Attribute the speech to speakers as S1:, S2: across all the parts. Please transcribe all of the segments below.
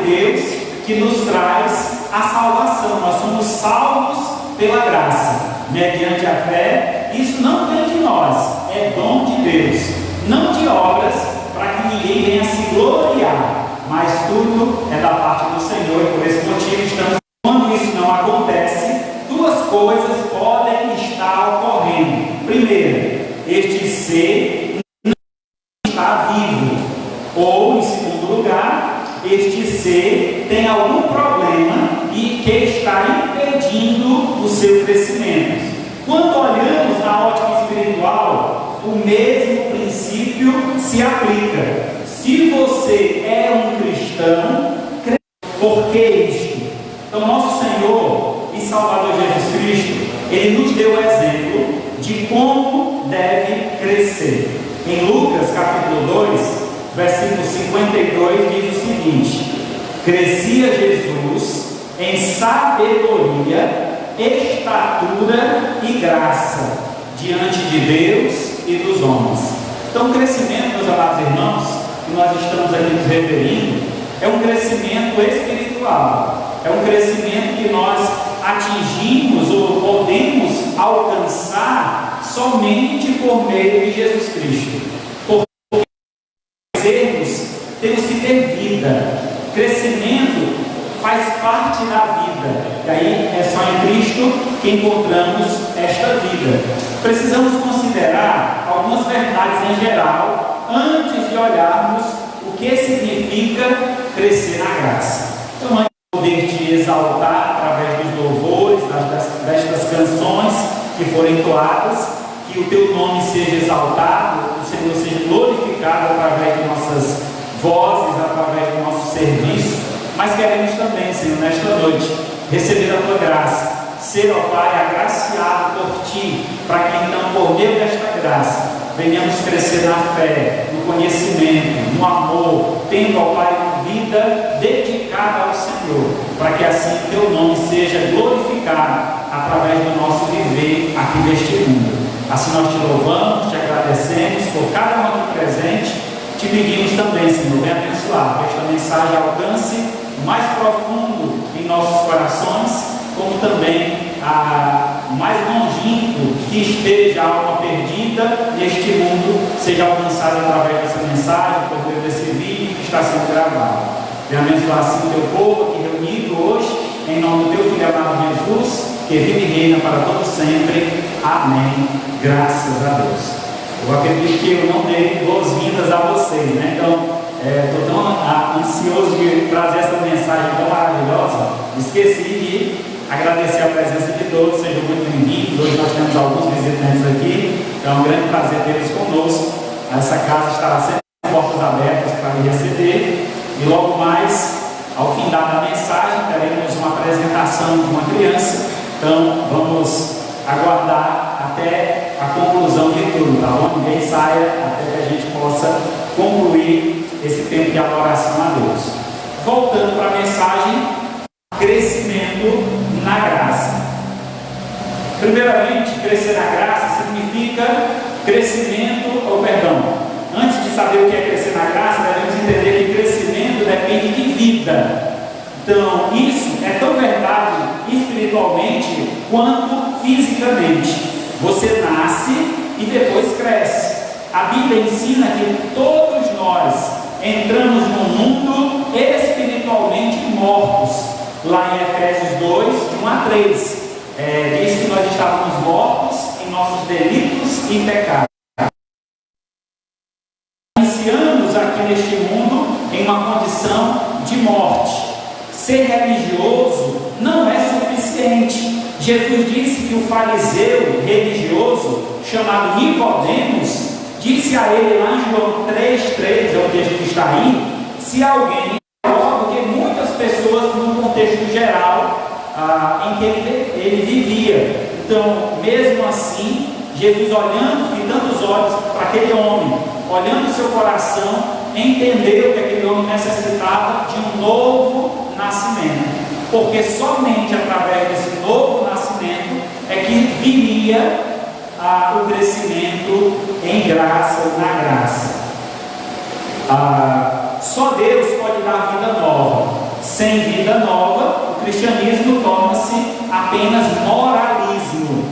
S1: Deus que nos traz a salvação. Nós somos salvos pela graça, mediante a fé. Isso não vem de nós, é dom de Deus, não de obras, para que ninguém venha se gloriar, mas tudo é da parte do Senhor, e por esse motivo estamos. Quando isso não acontece, duas coisas podem estar ocorrendo. Primeiro, este ser não está vivo, ou, em segundo lugar, este ser tem algum problema e que está impedindo o seu crescimento. Quando olhamos na ótica espiritual, o mesmo princípio se aplica. Se você é um cristão, por que isto? Então, nosso Senhor e Salvador Jesus Cristo, Ele nos deu o exemplo de como deve crescer. Em Lucas capítulo 2, versículo 52, diz o seguinte: crescia Jesus em sabedoria, estatura e graça diante de Deus e dos homens. Então, o crescimento, meus amados irmãos, que nós estamos aqui nos referindo, é um crescimento espiritual, é um crescimento que nós atingimos ou podemos alcançar somente por meio de Jesus Cristo. Porque temos que ter vida. Crescimento faz parte da vida, e aí é só em Cristo que encontramos esta vida. Precisamos considerar algumas verdades em geral antes de olharmos o que significa crescer na graça. Então, antes de poder te exaltar através dos louvores, destas canções que forem entoadas, que o teu nome seja exaltado, o Senhor seja glorificado através de nossas vozes, através do nosso serviço. Mas queremos também, Senhor, nesta noite, receber a Tua graça, ser, ó Pai, agraciado por Ti, para que então, por meio desta graça, venhamos crescer na fé, no conhecimento, no amor, tendo, ó Pai, uma vida dedicada ao Senhor, para que assim Teu nome seja glorificado através do nosso viver aqui neste mundo. Assim nós Te louvamos, Te agradecemos por cada um aqui presente. Te pedimos também, Senhor, venha abençoar, que esta mensagem alcance o mais profundo em nossos corações, como também o mais longínquo que esteja a alma perdida neste mundo seja alcançado através dessa mensagem, por meio desse vídeo que está sendo gravado. Venha abençoar assim o Teu povo aqui reunido hoje, em nome do Teu Filho amado Jesus, que vive e reina para todo sempre. Amém. Graças a Deus. Eu acredito que eu não dei boas-vindas a vocês, né? Então, estou tão ansioso de trazer essa mensagem tão maravilhosa. Esqueci de agradecer a presença de todos. Sejam muito bem-vindos. Hoje nós temos alguns visitantes aqui. Então, é um grande prazer tê-los conosco. Essa casa estará sempre com portas abertas para lhe receber. E logo mais, ao fim da mensagem, teremos uma apresentação de uma criança. Então, vamos aguardar até a conclusão de tudo, tá bom? Ninguém saia até que a gente possa concluir esse tempo de adoração a Deus. Voltando para a mensagem, crescimento na graça. Primeiramente, crescer na graça significa antes de saber o que é crescer na graça, devemos entender que crescimento depende de vida. Então, isso é tão verdade espiritualmente quanto fisicamente. Você nasce e depois cresce. A Bíblia ensina que todos nós entramos no mundo espiritualmente mortos. Lá em Efésios 2, de 1 a 3, diz que nós estávamos mortos em nossos delitos e pecados. Iniciamos aqui neste mundo em uma condição de morte. Ser religioso não é suficiente. Jesus disse que o fariseu religioso, chamado Nicodemos, disse a ele lá em João 3,3, é o texto que está aí, se alguém, porque muitas pessoas no contexto geral em que ele vivia. Então, mesmo assim, Jesus olhando, fitando os olhos para aquele homem, olhando o seu coração, entendeu que aquele homem necessitava de um novo nascimento, porque somente através desse novo nascimento é que viria o crescimento em graça ou na graça. Só Deus pode dar vida nova. Sem vida nova, o cristianismo torna-se apenas moralismo.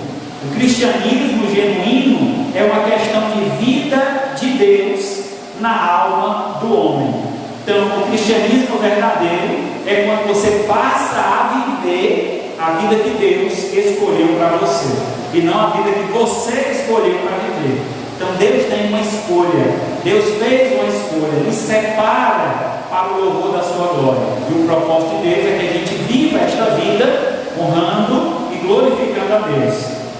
S1: O cristianismo genuíno é uma questão de vida de Deus na alma do homem. Então, o cristianismo verdadeiro é quando você passa a viver a vida que Deus escolheu para você, e não a vida que você escolheu para viver. Então Deus tem uma escolha, Deus fez uma escolha, nos separa para o louvor da sua glória, e o propósito de Deus é que a gente viva esta vida honrando e glorificando a Deus.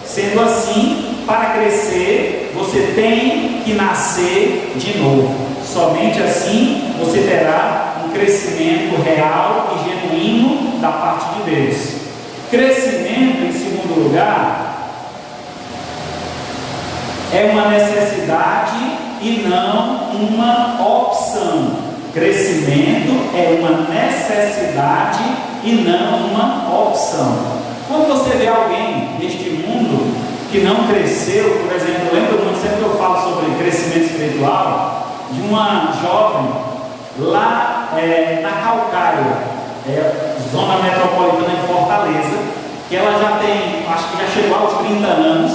S1: Sendo assim, para crescer, você tem que nascer de novo. Somente assim você terá um crescimento real e genuíno da parte de Deus. Crescimento, em segundo lugar, é uma necessidade e não uma opção. Crescimento é uma necessidade e não uma opção. Quando você vê alguém neste mundo que não cresceu, por exemplo, eu lembro muito, sempre que eu falo sobre crescimento espiritual, de uma jovem lá na Calcaia, zona metropolitana de Fortaleza, que ela já tem, acho que já chegou aos 30 anos,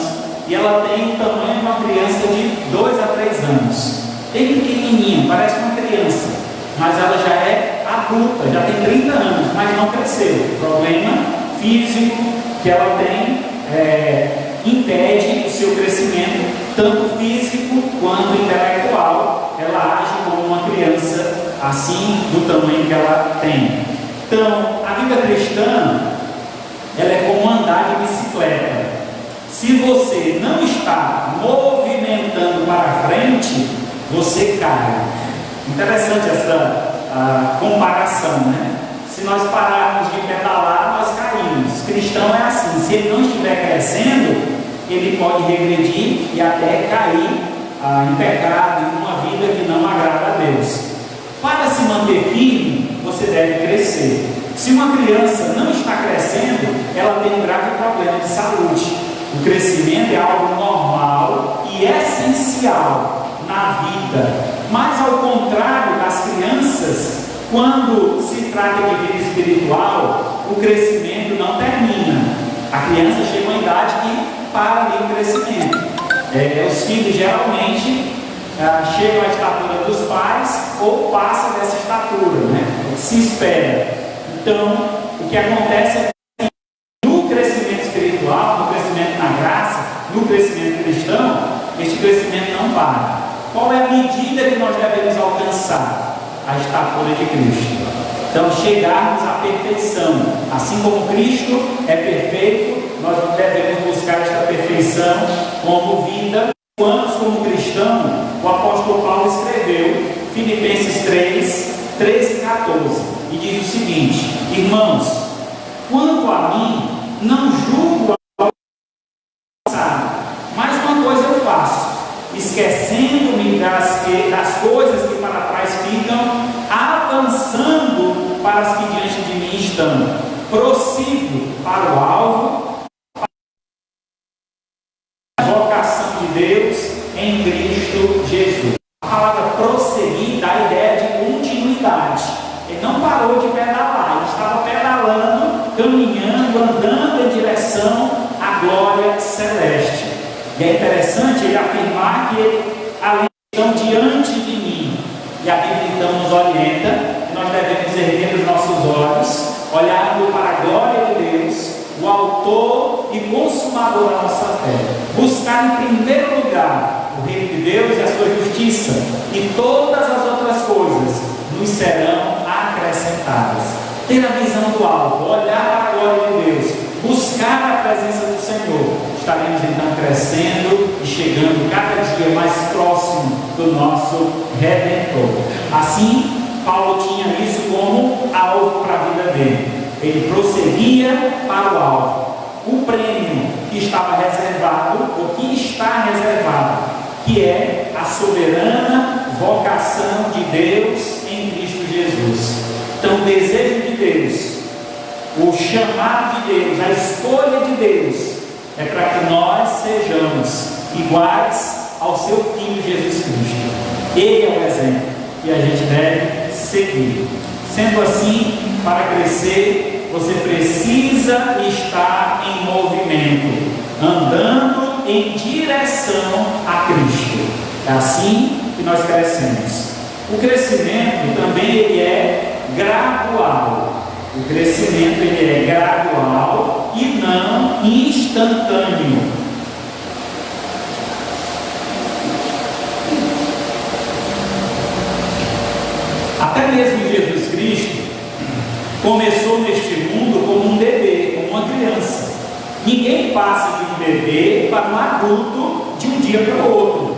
S1: e ela tem o tamanho de uma criança de 2 a 3 anos, bem pequenininha, parece uma criança, mas ela já é adulta, já tem 30 anos, mas não cresceu. O problema físico que ela tem impede o seu crescimento, tanto físico quanto intelectual. Ela age como uma criança, assim, do tamanho que ela tem. Então, a vida cristã, ela é como andar de bicicleta. Se você não está movimentando para frente, você cai. Interessante essa comparação, né? Se nós pararmos de pedalar, nós caímos. Cristão é assim: se ele não estiver crescendo, ele pode regredir e até cair em pecado, em uma vida que não agrada a Deus. Para se manter firme, você deve crescer. Se uma criança não está crescendo, ela tem um grave problema de saúde. O crescimento é algo normal e essencial na vida. Mas ao contrário das crianças, quando se trata de vida espiritual, o crescimento não termina. A criança chega a uma idade que para ali o crescimento. Os filhos geralmente chegam à estatura dos pais ou passam dessa estatura, né? Se espera. Então, o que acontece é que no crescimento espiritual, no crescimento na graça, no crescimento cristão, este crescimento não para. Qual é a medida que nós devemos alcançar? A estatura de Cristo. Então, chegarmos à perfeição. Assim como Cristo é perfeito, nós devemos buscar esta perfeição como vida. Quantos, como cristão, o apóstolo Paulo escreveu Filipenses 3, 13 e 14, e diz o seguinte: irmãos, quanto a mim, não julgo mas uma coisa eu faço, esquecendo-me das coisas que para trás ficam, avançando para as que diante de mim estão, prossigo para o alvo, para a vocação de Deus em Cristo Jesus. A palavra prosseguir dá a ideia de continuidade. Ele não parou de pedalar, ele estava pedalando, caminhando, andando em direção à glória celeste. E é interessante ele afirmar que ele, além de estão diante de mim, e a Bíblia então nos orienta que nós devemos erguer os nossos olhos, olhando para a glória de Deus, o autor e consumador da nossa fé. Buscar em primeiro lugar o reino de Deus e a sua justiça, e todas as outras coisas nos serão acrescentadas. Ter a visão do alto, olhar para a glória de Deus, buscar a presença do Senhor, estaremos então crescendo e chegando cada dia mais próximo do nosso Redentor. Assim, Paulo tinha isso como alvo para a vida dele. Ele prosseguia para o alvo. O prêmio que estava reservado, ou que está reservado, que é a soberana vocação de Deus em Cristo Jesus. Então, o desejo de Deus, o chamado de Deus, a escolha de Deus, é para que nós sejamos iguais ao seu Filho Jesus Cristo. Ele é o exemplo que a gente deve seguir. Sendo assim, para crescer, você precisa estar em movimento, andando em direção a Cristo. É assim que nós crescemos. O crescimento também ele é gradual. O crescimento ele é gradual e não instantâneo. Até mesmo Jesus Cristo começou neste mundo como um bebê, como uma criança. Ninguém passa de um bebê para um adulto de um dia para o outro,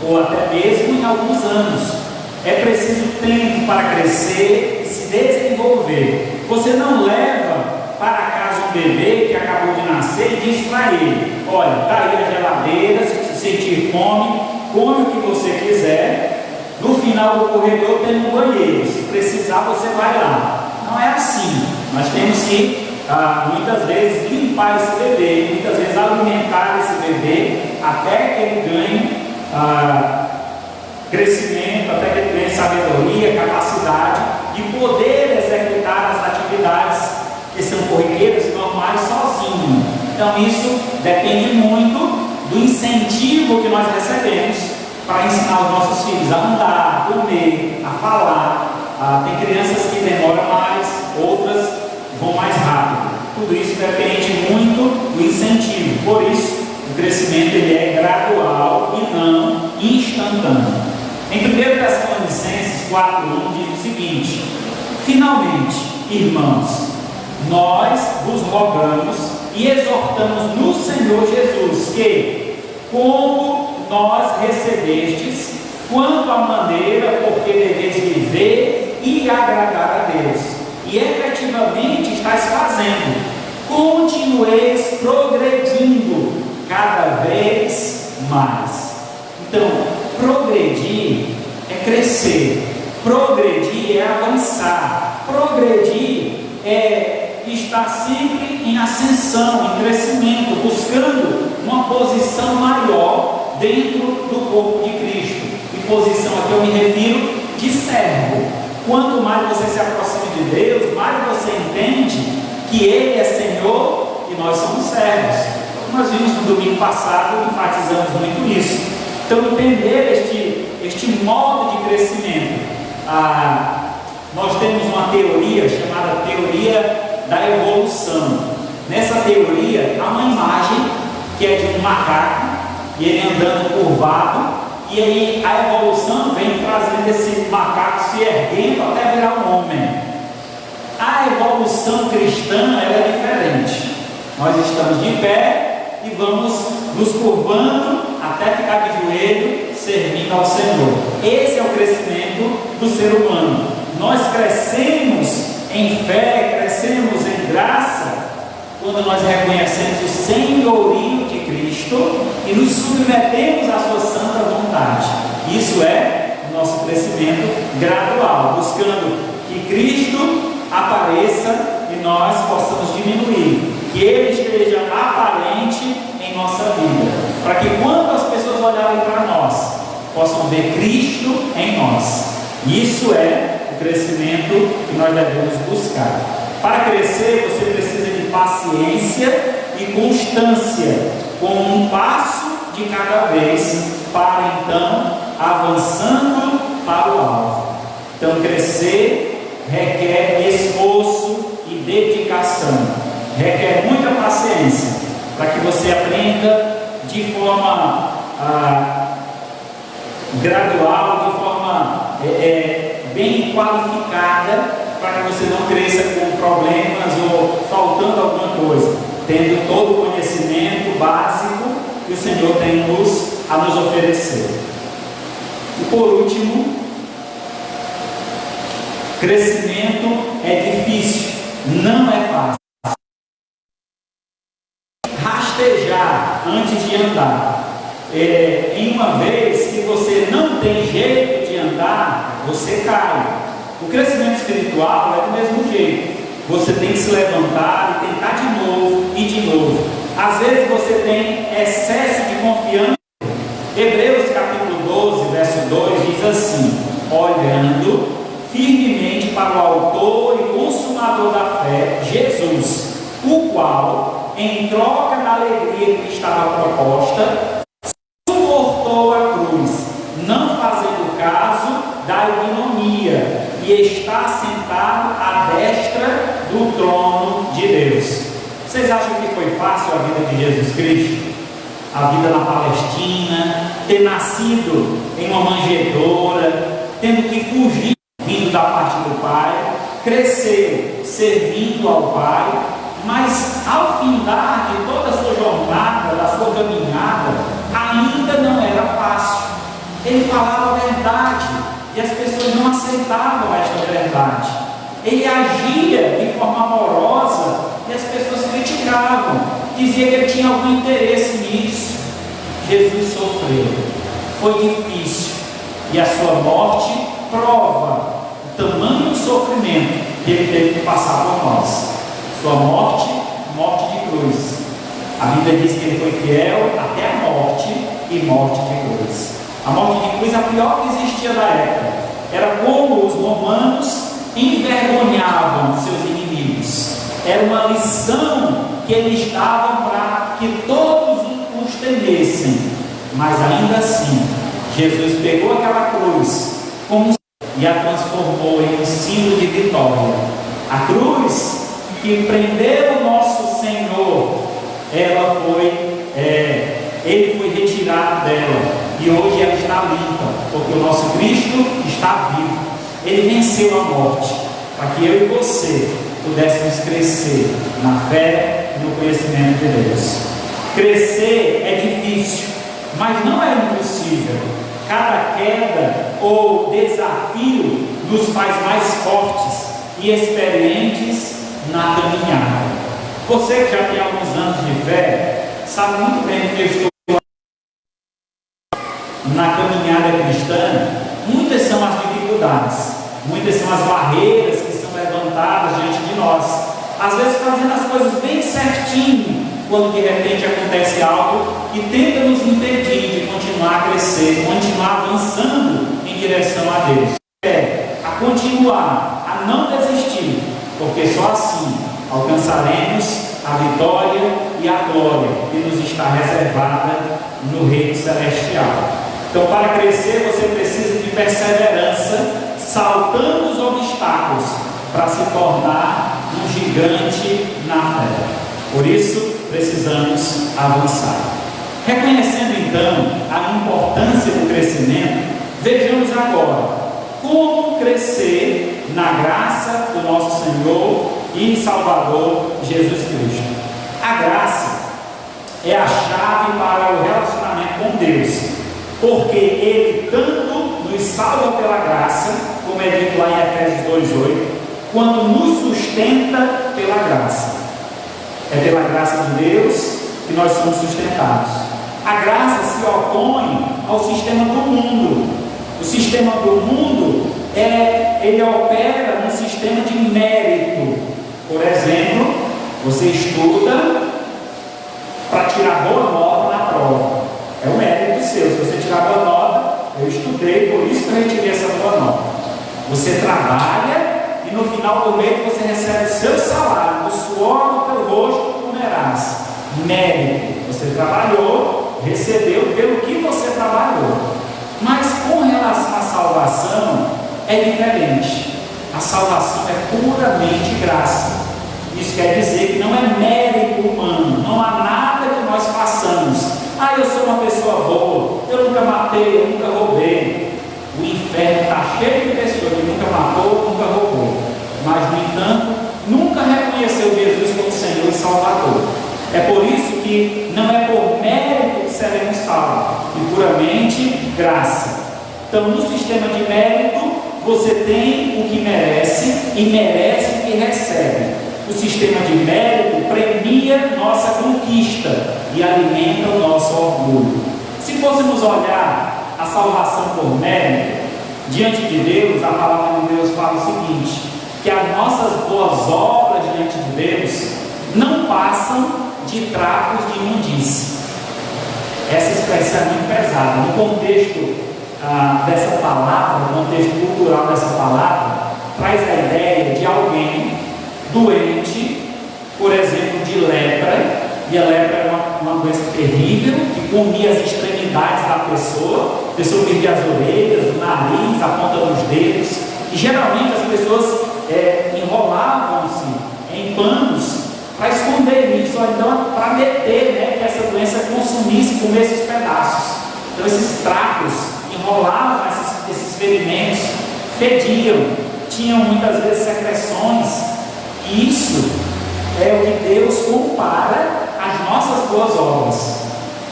S1: ou até mesmo em alguns anos. É preciso tempo para crescer e se desenvolver. Você não leva para casa um bebê que acabou de nascer e diz para ele: olha, está aí a geladeira, se sentir fome, come o que você quiser. No final do corredor tem um banheiro, se precisar você vai lá. Não é assim. Nós temos que muitas vezes limpar esse bebê, muitas vezes alimentar esse bebê até que ele ganhe crescimento, até que ele ganhe sabedoria, capacidade de poder executar as atividades que são corriqueiras e normais sozinho. Então isso depende muito do incentivo que nós recebemos para ensinar os nossos filhos a andar, a comer, a falar. Tem crianças que demoram mais, outras vão mais rápido. Tudo isso depende muito do incentivo. Por isso, o crescimento ele é gradual e não instantâneo. Em 1 Tessalonicenses 4:1 diz o seguinte: finalmente, irmãos, nós vos rogamos e exortamos no Senhor Jesus que, como nós recebestes, quanto à maneira por que deveis viver e agradar a Deus, e efetivamente estáis fazendo, continueis progredindo cada vez mais. Então, progredir é crescer, progredir é avançar, progredir é estar sempre em ascensão, em crescimento, buscando uma posição maior dentro do corpo de Cristo. E posição aqui eu me refiro de servo. Quanto mais você se aproxima de Deus, mais você entende que Ele é Senhor e nós somos servos. Nós vimos no domingo passado, enfatizamos muito isso. Então, entender este modo de crescimento. Nós temos uma teoria chamada teoria da evolução. Nessa teoria, há uma imagem que é de um macaco, e ele andando curvado, e aí a evolução vem trazendo esse macaco se erguendo até virar um homem. A evolução cristã ela é diferente. Nós estamos de pé e vamos nos curvando até ficar de joelho, servindo ao Senhor. Esse é o crescimento do ser humano. Nós crescemos em fé, crescemos em graça, quando nós reconhecemos o senhorio de Cristo e nos submetemos à sua santa vontade. Isso é o nosso crescimento gradual, buscando que Cristo apareça e nós possamos diminuir, que Ele esteja aparente em nossa vida, para que quando as pessoas olharem para nós, possam ver Cristo em nós. Isso é o crescimento que nós devemos buscar. Para crescer, você precisa de paciência e constância, com um passo de cada vez, para então avançando para o alvo. Então, crescer requer esforço e dedicação, requer muita paciência, para que você aprenda de forma gradual, de forma bem qualificada, para que você não cresça com problemas ou faltando alguma coisa, tendo todo o conhecimento básico que o Senhor tem a nos oferecer. E por último, crescimento é difícil, não é fácil. Rastejar antes de andar. Em uma vez que você não tem jeito de andar, você cai. O crescimento espiritual é do mesmo jeito. Você tem que se levantar e tentar de novo e de novo. Às vezes você tem excesso de confiança. Hebreus capítulo 12, verso 2 diz assim: olhando firmemente para o autor e consumador da fé, Jesus, o qual, em troca da alegria que lhe estava proposta, suportou a cruz, não fazendo caso da ignominia, e está sentado à destra do trono de Deus. Vocês acham que foi fácil a vida de Jesus Cristo? A vida na Palestina, ter nascido em uma manjedoura, tendo que fugir, vindo da parte do Pai, cresceu servindo ao Pai, mas ao findar de toda a sua jornada, da sua caminhada, ainda não era fácil. Ele falava a verdade e as pessoas não aceitavam esta verdade. Ele agia de forma amorosa e as pessoas criticavam, diziam que ele tinha algum interesse nisso. Jesus sofreu, foi difícil, e a sua morte prova o tamanho do sofrimento que ele teve que passar por nós. Sua morte, morte de cruz. A Bíblia diz que ele foi fiel até a morte e morte de cruz. A morte de cruz é a pior que existia na época. Era como os romanos envergonhavam seus inimigos. Era uma lição que eles davam para que todos os temessem. Mas ainda assim, Jesus pegou aquela cruz e a transformou em um símbolo de vitória. A cruz que prendeu o nosso Senhor, ele foi retirado dela, e hoje ela está limpa, porque o nosso Cristo está vivo. Ele venceu a morte, para que eu e você pudéssemos crescer na fé e no conhecimento de Deus. Crescer é difícil, mas não é impossível. Cada queda ou desafio nos faz mais fortes e experientes na caminhada. Você que já tem alguns anos de fé, sabe muito bem que eu estou na caminhada cristã. Muitas são as dificuldades, muitas são as barreiras que são levantadas diante de nós, às vezes fazendo as coisas bem certinho, quando de repente acontece algo que tenta nos impedir de continuar a crescer, continuar avançando em direção a Deus. A continuar, a não desistir, porque só assim alcançaremos a vitória e a glória que nos está reservada no reino celestial. Então, para crescer, você precisa de perseverança, saltando os obstáculos, para se tornar um gigante na fé. Por isso, precisamos avançar. Reconhecendo então a importância do crescimento, vejamos agora como crescer na graça do nosso Senhor e Salvador Jesus Cristo. A graça é a chave para o relacionamento com Deus, porque Ele tanto nos salva pela graça, como é dito lá em Efésios 2,8, quanto nos sustenta pela graça. É pela graça de Deus que nós somos sustentados. A graça se opõe ao sistema do mundo. O sistema do mundo ele opera num sistema de mérito. Por exemplo, você estuda para tirar boa nota na prova. É um mérito seu. Se você tirar boa nota, eu estudei, por isso que eu retirei essa boa nota. Você trabalha e no final do mês você recebe o seu salário, o suor do teu rosto comerás. Mérito. Você trabalhou, recebeu pelo que você trabalhou. Mas com relação à salvação, é diferente. A salvação é puramente graça. Isso quer dizer que não é mérito humano, não há nada que nós façamos. Eu sou uma pessoa boa, eu nunca matei, eu nunca roubei. O inferno está cheio de pessoas que nunca matou, nunca roubou, mas, no entanto, nunca reconheceu Jesus como Senhor e Salvador. É por isso que não é por mérito que seremos salvos, e puramente graça. Então, no sistema de mérito, você tem o que merece e merece o que recebe. O sistema de mérito premia nossa conquista e alimenta o nosso orgulho. Se fôssemos olhar a salvação por mérito, diante de Deus, a palavra de Deus fala o seguinte: que as nossas boas obras diante de Deus não passam de trapos de imundície. Essa expressão é muito pesada. No contexto dessa palavra, no contexto cultural dessa palavra, traz a ideia de alguém doente, por exemplo, de lepra, e a lepra era uma doença terrível, que comia as extremidades da pessoa, a pessoa perdia as orelhas, o nariz, a ponta dos dedos, e geralmente as pessoas enrolavam-se em panos para esconder isso, ou então para meter, né, que essa doença consumisse, comesse os pedaços. Então esses trapos enrolavam esses ferimentos, fediam, tinham muitas vezes secreções, e isso é o que Deus compara às nossas boas obras.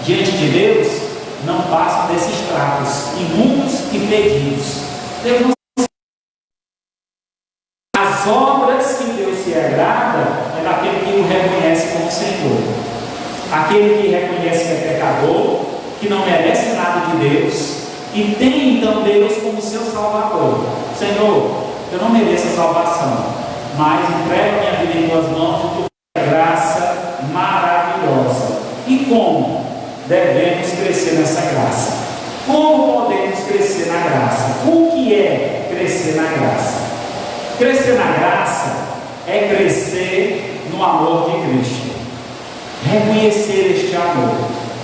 S1: Diante de Deus, não passam desses trapos imundos e fedidos. Deus não... As obras que Deus se agrada é daquele que o reconhece como Senhor, aquele que reconhece que é pecador, que não merece nada de Deus, e tem então Deus como seu Salvador. Senhor, eu não mereço a salvação, mas entrego a minha vida em tuas mãos e tu faz a graça maravilhosa. E como devemos crescer nessa graça? Como podemos crescer na graça? O que é crescer na graça? Crescer na graça é crescer no amor de Cristo, reconhecer este amor.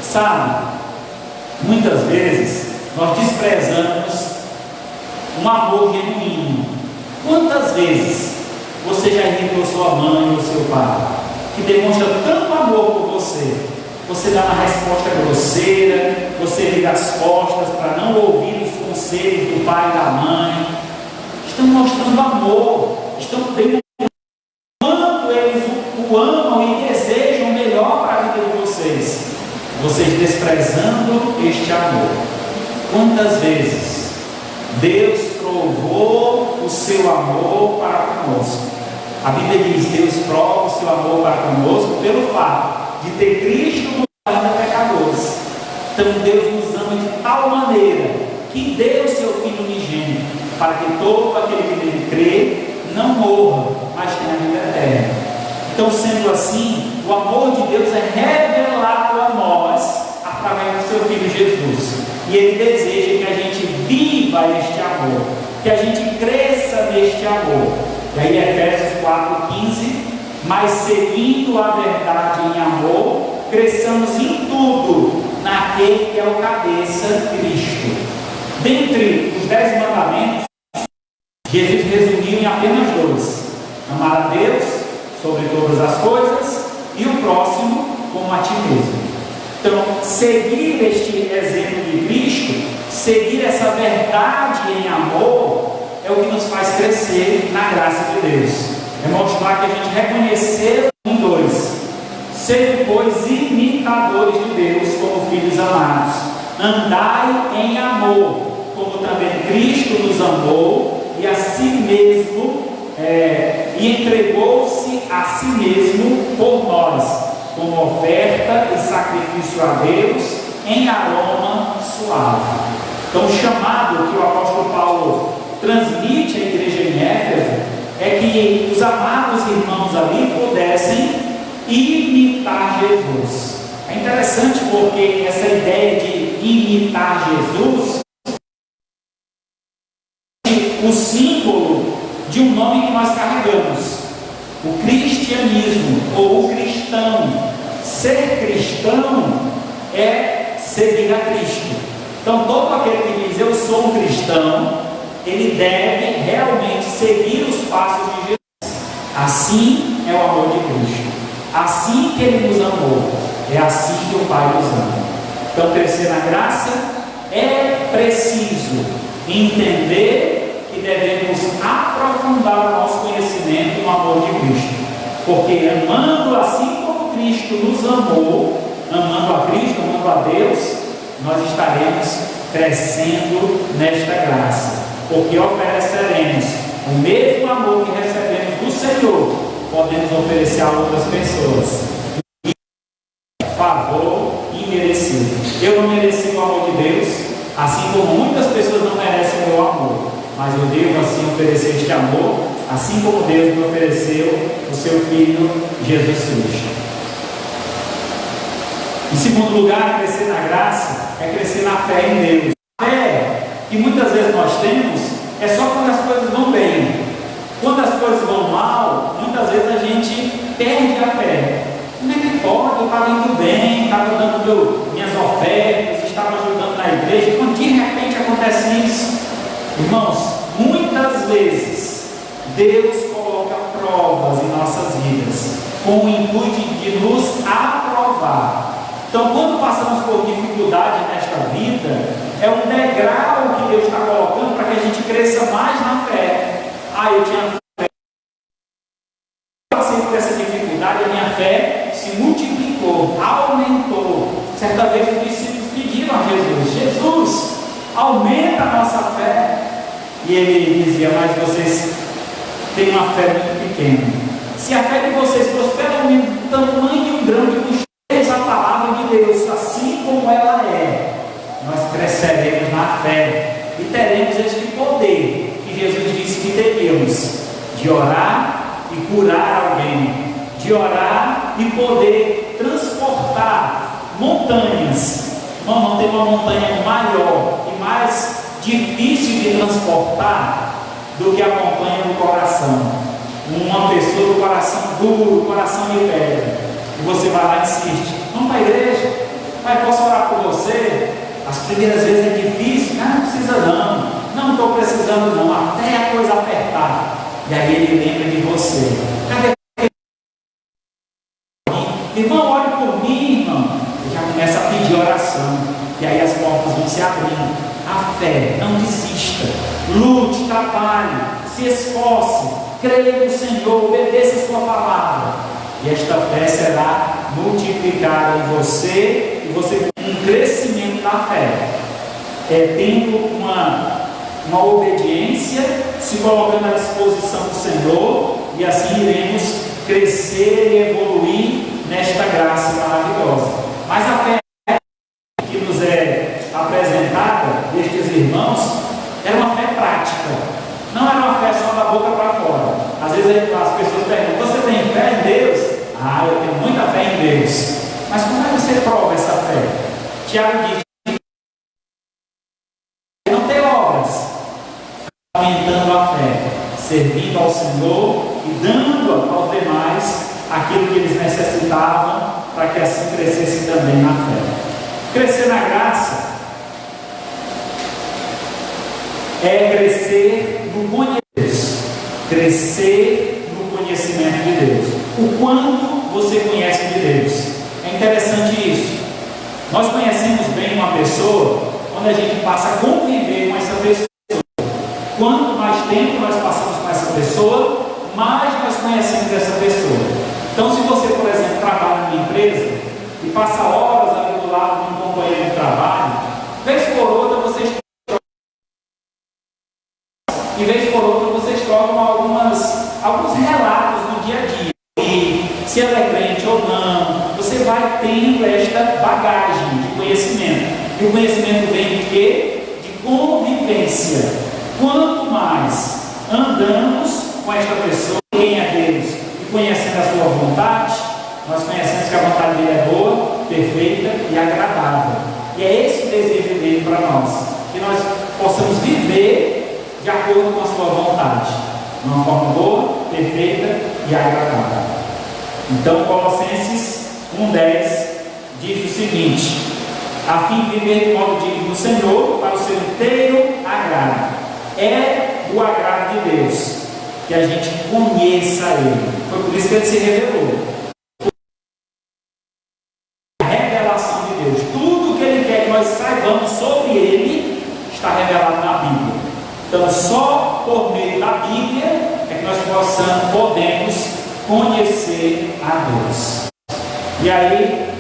S1: Sabe, muitas vezes nós desprezamos um amor genuíno. Quantas vezes você já irritou sua mãe ou seu pai, que demonstra tanto amor por você? Você dá uma resposta grosseira, você vira as costas para não ouvir os conselhos do pai e da mãe. Estão mostrando amor, estão demonstrando quanto eles o amam e desejam o melhor para a vida de vocês. Vocês desprezando este amor. Quantas vezes Deus provou o seu amor para conosco? A Bíblia diz: Deus prova o seu amor para conosco pelo fato de ter Cristo nos ainda pecadores. Então Deus nos ama de tal maneira que deu o seu Filho unigênito, para que todo aquele que nele crê não morra, mas tenha a vida eterna. Então, sendo assim, o amor de Deus é revelado a nós através do seu Filho Jesus, e Ele deseja que a gente viva este amor, que a gente cresça neste amor. E aí Efésios 4,15: mas seguindo a verdade em amor, cresçamos em tudo naquele que é o cabeça, Cristo. Dentre os 10 mandamentos, Jesus resumiu em apenas 2: amar a Deus sobre todas as coisas e o próximo como a ti mesmo. Então, seguir este exemplo de Cristo, seguir essa verdade em amor, é o que nos faz crescer na graça de Deus. É mostrar que a gente reconhecer em 2: sede, pois, imitadores de Deus como filhos amados, andai em amor, como também Cristo nos amou e a si mesmo e entregou-se a si mesmo por nós, como oferta e sacrifício a Deus em aroma suave. Então, o chamado que o apóstolo Paulo transmite à igreja em Éfeso é que os amados irmãos ali pudessem imitar Jesus. É interessante porque essa ideia de imitar Jesus, o símbolo de um nome que nós carregamos, o cristianismo ou o cristão. Ser cristão é seguir a Cristo. Então, todo aquele que diz eu sou um cristão, ele deve realmente seguir os passos de Jesus. Assim é o amor de Cristo, assim que Ele nos amou, é assim que o Pai nos ama. Então, crescer na graça é preciso entender que devemos aprofundar o nosso conhecimento no amor de Cristo, porque amando assim como Cristo nos amou, amando a Cristo, amando a Deus, nós estaremos crescendo nesta graça, porque ofereceremos o mesmo amor que recebemos do Senhor, podemos oferecer a outras pessoas. Favor imerecido. Eu não mereci o amor de Deus, assim como muitas pessoas não merecem o meu amor, mas eu devo assim oferecer este amor, assim como Deus me ofereceu o seu Filho Jesus Cristo. Em segundo lugar, crescer na graça é crescer na fé em Deus. A fé que muitas vezes nós temos é só quando as coisas vão bem. Quando as coisas vão mal, muitas vezes a gente perde a fé. Como é que pode? Eu estava indo bem, estava dando minhas ofertas, estava ajudando na igreja, quando de repente acontece isso. Irmãos, muitas vezes Deus coloca provas em nossas vidas com o intuito de nos aprovar. Então, quando passamos por dificuldade nesta vida, é um degrau que Deus está colocando para que a gente cresça mais na fé. Eu tinha fé, passei por essa dificuldade, a minha fé se multiplicou, aumentou. Certa vez os discípulos pediram a Jesus, aumenta a nossa fé. E ele dizia, mas vocês têm uma fé muito pequena. Se a fé de vocês fosse pelo menos do tamanho de um grão de mostarda, a palavra de Deus, assim como ela é, nós cresceremos na fé e teremos este poder que Jesus disse que teríamos, de orar e curar alguém, de orar e poder transportar montanhas. Não tem uma montanha maior e mais difícil de transportar do que a montanha do coração. Uma pessoa do coração duro, coração de pedra, e você vai lá e insiste, vamos para a igreja, pai, posso orar por você? As primeiras vezes é difícil, não precisa não estou precisando não, até a coisa apertar. E aí ele lembra de você. Cadê? Irmão, ore por mim, irmão. Ele já começa a pedir oração. E aí as portas vão se abrindo. A fé, não desista. Lute, trabalhe, se esforce, creia no Senhor, obedeça a sua palavra. E esta fé será multiplicada em você, e você com um crescimento na fé. Tendo uma obediência, se colocando à disposição do Senhor, e assim iremos crescer e evoluir nesta graça maravilhosa. Mas a fé que nos é apresentada destes irmãos era uma fé prática, não era uma fé só da boca para fora. Às vezes as pessoas perguntam, você tem fé em Deus? Eu tenho muita fé em Deus. Mas como é que você prova essa fé? Tiago diz, não tem obras, aumentando a fé, servindo ao Senhor e dando aos demais aquilo que eles necessitavam, para que assim crescessem também na fé. Crescer na graça é crescer no conhecimento de Deus, crescer no conhecimento de Deus. O quanto você conhece de Deus. É interessante isso. Nós conhecemos bem uma pessoa quando a gente passa a conviver com essa pessoa. Quanto mais tempo nós passamos com essa pessoa, mais nós conhecemos essa pessoa. Então, se você, por exemplo, trabalha numa empresa e passa horas ali do lado de um companheiro de trabalho, vez por outra vocês trocam alguns relatos do dia a dia, e se ela é crente ou não, você vai tendo esta bagagem de conhecimento. E o conhecimento vem de quê? De convivência. Quanto mais andamos com esta pessoa, quem é Deus, e conhecendo a sua vontade, nós conhecemos que a vontade dele é boa, perfeita e agradável. E é esse o desejo dele para nós, que nós possamos viver de acordo com a sua vontade, de uma forma boa, perfeita e agradável. Então, Colossenses 1,10 diz o seguinte: a fim de viver de modo digno do Senhor, para o seu inteiro agrado. É o agrado de Deus que a gente conheça Ele. Foi por isso que Ele se revelou. A revelação de Deus, tudo o que Ele quer que nós saibamos sobre Ele, está revelado na Bíblia. Então, só por meio da Bíblia é que nós podemos conhecer a Deus. E aí,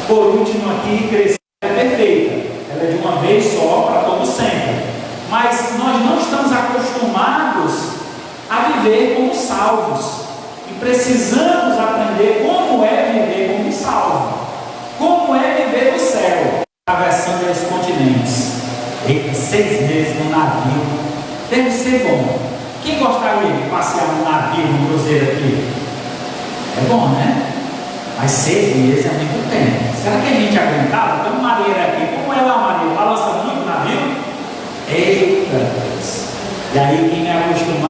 S1: por último aqui, crescer é perfeita. Ela é de uma vez só, para todo sempre. Mas nós não estamos acostumados a viver como salvos. E precisamos aprender como é viver como salvo. Como é viver no céu, atravessando os continentes. Eita, 6 meses no navio, deve ser bom. Quem gostaria de passear no navio, no cruzeiro aqui? É bom, né? Mas 6 meses é muito tempo. Será que a gente aguentava? Tem uma mareira aqui, como é lá a mareira? Balança muito o navio? Eita Deus! E aí quem me acostumar,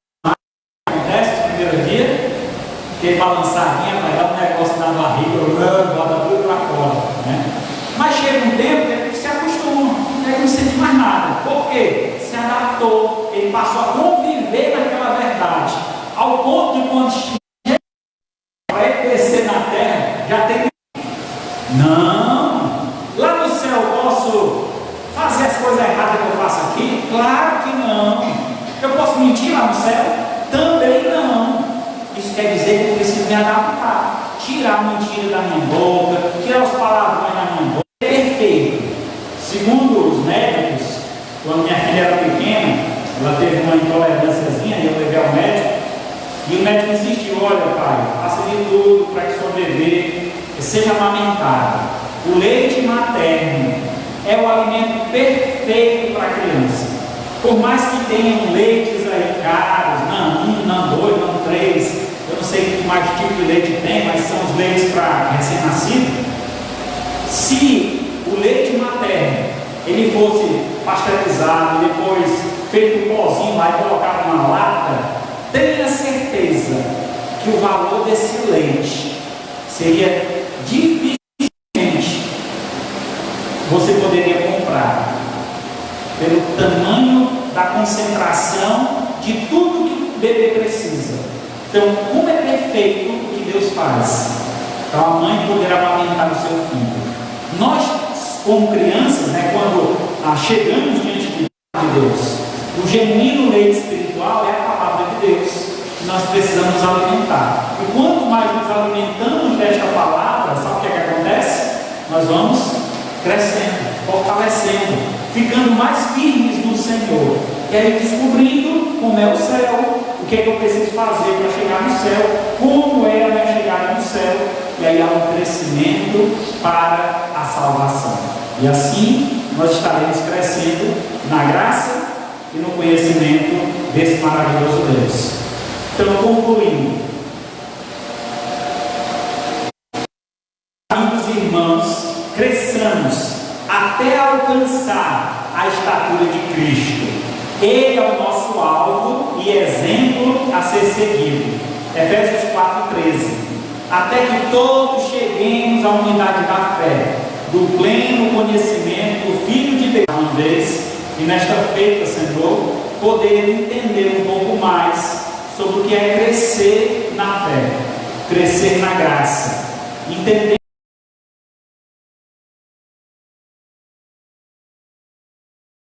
S1: acontece nos primeiros dias, que balançadinha, vai dar um negócio na barriga, bota tudo para fora, né? Mas chega um tempo que ele se acostuma, ele não sente mais nada. Por quê? Se adaptou, ele passou a conviver naquela verdade, ao ponto de quando chega para ele descer na terra, já tem. Não, lá no céu eu posso fazer as coisas erradas que eu faço aqui? Claro que não. Eu posso mentir lá no céu? Também não. Isso quer dizer que eu preciso me adaptar, tirar a mentira da minha boca, tirar os palavrões da minha boca. É perfeito. Segundo os médicos, quando minha filha era pequena, ela teve uma intolerânciazinha e eu levei ao médico, e o médico insistiu: olha, pai, faça de tudo para que seu bebê seja amamentado. O leite materno é o alimento perfeito para a criança. Por mais que tenham leites aí caros, não 1, não 2, não 3, eu não sei que mais tipo de leite tem, mas são os leites para recém-nascido. Se o leite materno ele fosse pasteurizado, depois feito um pozinho lá e colocado numa lata, tenha certeza que o valor desse leite seria dificilmente você poderia comprar, pelo tamanho da concentração de tudo que o bebê precisa. Então, como é perfeito o que Deus faz para a mãe poder amamentar o seu filho. Nós, como crianças, né, quando chegamos diante de Deus, o genuíno leite espiritual é a palavra de Deus, que nós precisamos alimentar. E quanto mais nos alimentamos desta palavra, sabe o que é que acontece? Nós vamos crescendo, fortalecendo, ficando mais firmes no Senhor, e aí descobrindo como é o céu, o que é que eu preciso fazer para chegar no céu, como é a minha chegada no céu, e aí há um crescimento para a salvação. E assim nós estaremos crescendo na graça e no conhecimento desse maravilhoso Deus. Então, concluindo, amigos e irmãos, cresçamos até alcançar a estatura de Cristo. Ele é o nosso alvo e exemplo a ser seguido. Efésios 4:13. Até que todos cheguemos à unidade da fé, do pleno conhecimento do Filho de Deus, uma vez, e nesta feita, Senhor, poder entender um pouco mais sobre o que é crescer na fé, crescer na graça, entender